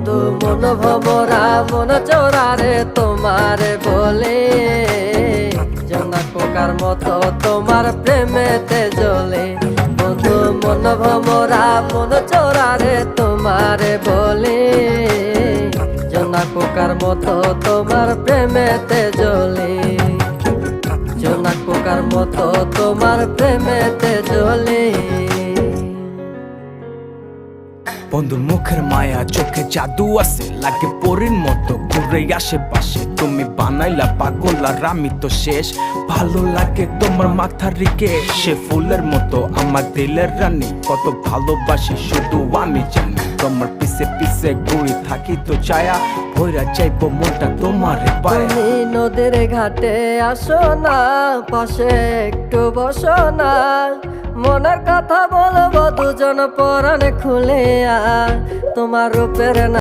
তু মন ভমরা মন চোরারে তোমারে বলে জোনা পোকার মতো তোমার প্রেমেতে জ্বলে। বন্ধু মন ভমরা মন চোরারে তোমারে বলে জোনা পোকার মতো তোমার প্রেমেতে জ্বলে। জোনা পোকার মতো তোমার প্রেমেতে জ্বলে। বন্ধুর মুখের মায়া চোখে জাদু আছে, লাগে পরীর মতো ঘুরে আশেপাশে। তুমি বানাইলা পাগল আর আমি তো শেষ। ভালো লাগে তোমার মাথার রিকে, সে ফুলের মতো আমার দিলের রানী। কত ভালোবাসি শুধু আমি জানি, তোমার পিছে পিছে ঘুরি থাকি তো ছায়া ভইরা যাইব মনটা তোমার পায়া। তুমি নদীর ঘাটে আসো না, পাশে একটু বসো না, মনের কথা বলবো দুজন পরাণ খুলে। তোমার রূপের